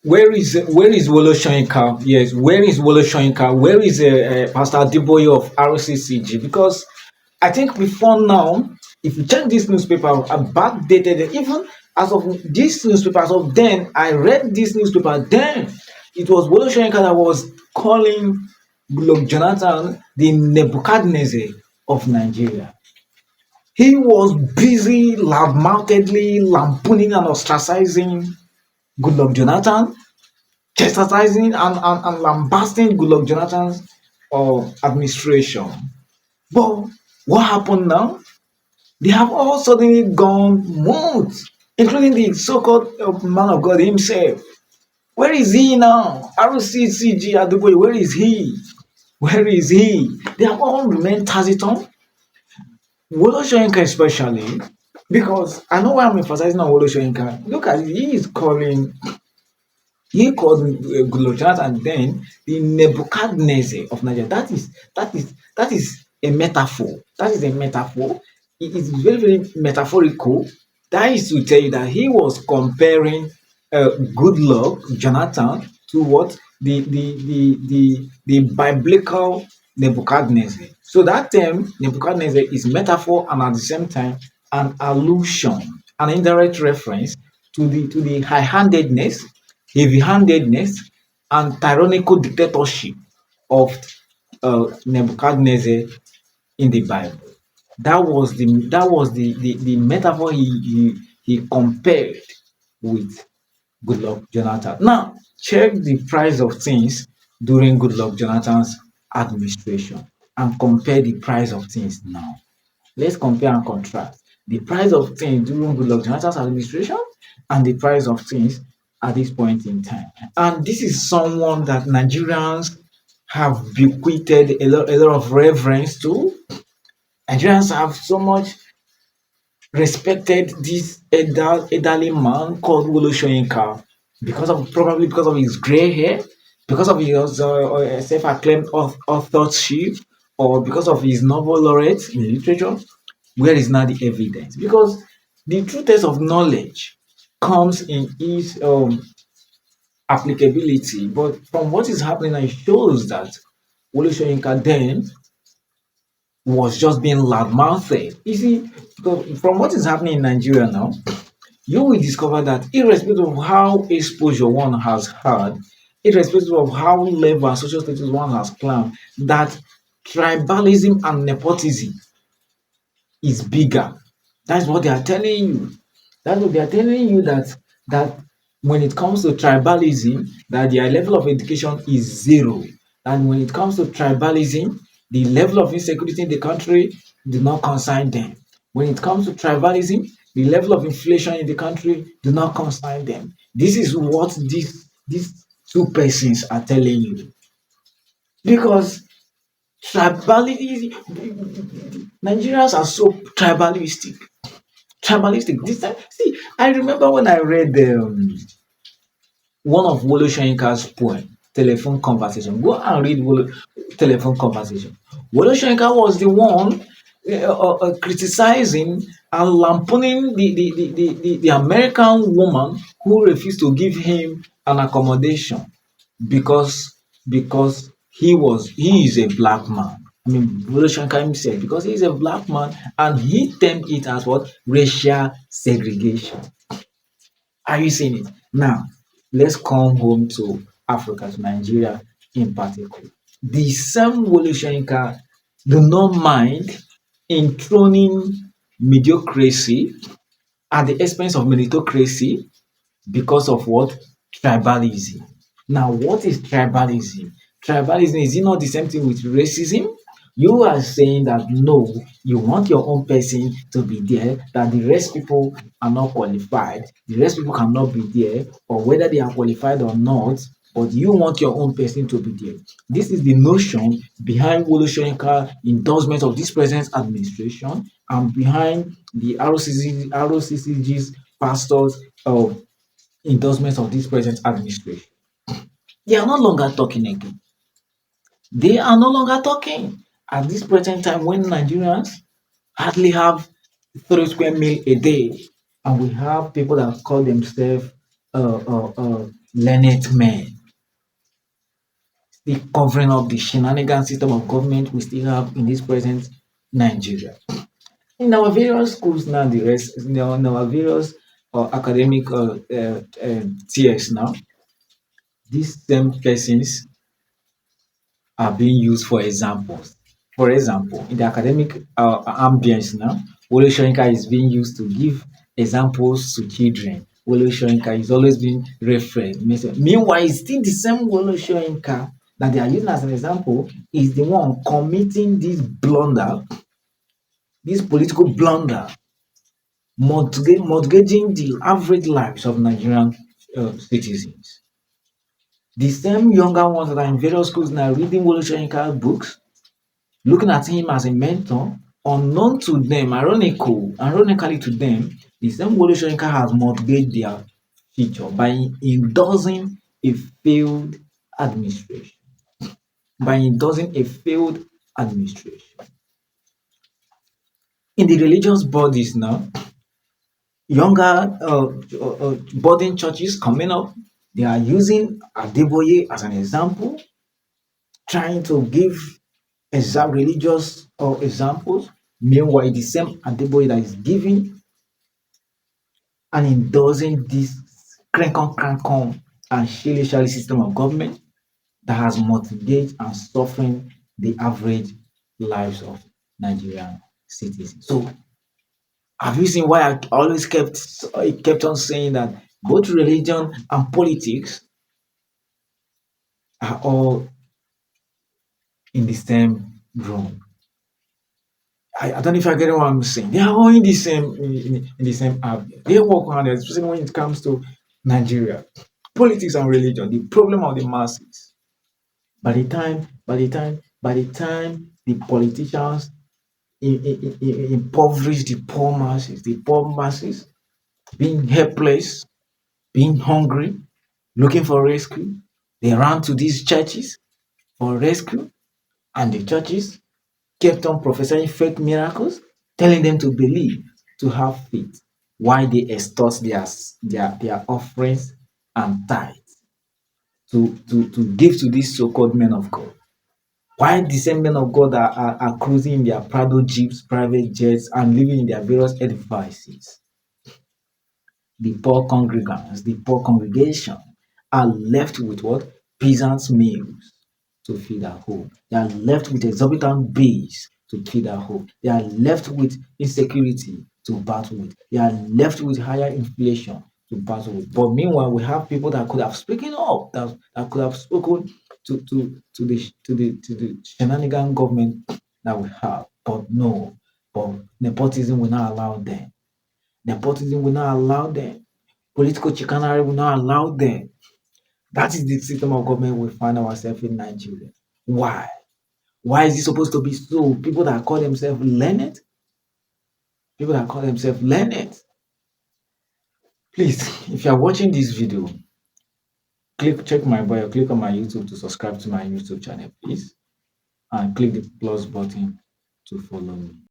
where is Wole Soyinka? Yes, where is Wole Soyinka? Where is Pastor Adeboye of RCCG? Because I think before now, if you check this newspaper, are backdated. Even as of this newspaper, as of then, I read this newspaper. Then it was Wole Soyinka that was calling Goodluck Jonathan the Nebuchadnezzar of Nigeria. He was busy loudmouthedly lampooning and ostracizing Goodluck Jonathan, chastising and lambasting Goodluck Jonathan's administration. But what happened now? They have all suddenly gone mute, including the so-called man of God himself. Where is he now? RCCG Adeboye, where is he? Where is he? They have all remained taciturn. Wole Soyinka especially, because I know why I'm emphasizing on Wole Soyinka. Look at it, he called Gulojat and then the Nebuchadnezzar of Nigeria. That is a metaphor. That is a metaphor. It is very, very metaphorical. That is to tell you that he was comparing good luck, Jonathan, to what the biblical Nebuchadnezzar. So that term Nebuchadnezzar is metaphor and at the same time an allusion, an indirect reference to the high-handedness, heavy-handedness, and tyrannical dictatorship of Nebuchadnezzar in the Bible. That was the metaphor he compared with Goodluck Jonathan. Now check the price of things during Goodluck Jonathan's administration and compare the price of things now. Let's compare and contrast the price of things during Goodluck Jonathan's administration and the price of things at this point in time. And this is someone that Nigerians have bequeathed a lot of reverence to. Nigerians have so much respected this elderly man called Wole Soyinka because of his gray hair, because of his self-acclaimed authorship, or because of his Nobel laureate in literature. Where is now the evidence? Because the true test of knowledge comes in its applicability, but from what is happening, it shows that Wole Soyinka then was just being loudmouthed. You see, because from what is happening in Nigeria now, you will discover that irrespective of how exposure one has had, irrespective of how level and social status one has climbed, that tribalism and nepotism is bigger. That's what they are telling you. That's what they are telling you, that when it comes to tribalism, that their level of education is zero. And when it comes to tribalism, the level of insecurity in the country do not concern them. When it comes to tribalism, the level of inflation in the country do not concern them. This is what these two persons are telling you. Because tribalism, Nigerians are so tribalistic. Tribalistic. This time, see, I remember when I read one of Wole Soyinka's poem, Telephone Conversation. Go and read Telephone Conversation. Wole Soyinka was the one criticizing and lampooning the American woman who refused to give him an accommodation because he is a black man. I mean, Wole Soyinka himself, because he is a black man, and he termed it as what? Racial segregation. Are you seeing it? Now, let's come home to Africa, to Nigeria in particular. The same Wole Soyinka do not mind enthroning mediocrity at the expense of meritocracy because of what? Tribalism. Now, what is tribalism? Tribalism, is it not the same thing with racism? You are saying that no, you want your own person to be there, that the rest people are not qualified, the rest people cannot be there, or whether they are qualified or not, but you want your own person to be there. This is the notion behind Wole Soyinka endorsement of this present administration and behind the ROCCG's pastors of endorsement of this present administration. They are no longer talking again. They are no longer talking. At this present time, when Nigerians hardly have 3 square meal a day, and we have people that call themselves learned men, still covering up the shenanigan system of government we still have in this present Nigeria. In our various schools now, the rest in our various academic tiers now, these same persons are being used for examples. For example, in the academic ambience now, Wole Soyinka is being used to give examples to children. Wole Soyinka is always being referred. Meanwhile, it's still the same Wole Soyinka that they are using as an example is the one committing this blunder, this political blunder, mortgaging the average lives of Nigerian citizens. The same younger ones that are in various schools now reading Wole Soyinka books, looking at him as a mentor, unknown to them, ironically to them, the same Wole Soyinka has mortgaged their future by endorsing a failed administration. By endorsing a failed administration. In the religious bodies now, younger budding churches coming up, they are using Adeboye as an example, trying to give exact religious examples. Meanwhile, the same Adeboye that is giving and endorsing this crank on and shilly system of government that has motivated and softened the average lives of Nigerian citizens. So have you seen why I kept on saying that both religion and politics are all in the same room? I don't know if I get what I'm saying. They are all in the same in the same app. They work on it, especially when it comes to Nigeria. Politics and religion, the problem of the masses. By the time the politicians impoverish the poor masses being helpless, being hungry, looking for rescue, they ran to these churches for rescue, and the churches kept on prophesying fake miracles, telling them to believe, to have faith, while they extort their offerings and tithes to give to these so-called men of God. While the same men of God are cruising in their Prado jeeps, private jets, and living in their various edifices, the poor congregants, the poor congregation are left with what? Peasants' meals to feed their home. They are left with exorbitant bills to feed their home. They are left with insecurity to battle with. They are left with higher inflation to battle with. But meanwhile, we have people that could have spoken up, that could have spoken to the shenanigan government that we have. But no, but nepotism will not allow them. Nepotism will not allow them. Political chicanery will not allow them. That is the system of government we find ourselves in Nigeria. Why? Why is it supposed to be so? People that call themselves learned. Please, if you are watching this video, check my bio, click on my YouTube to subscribe to my YouTube channel, please, and click the plus button to follow me.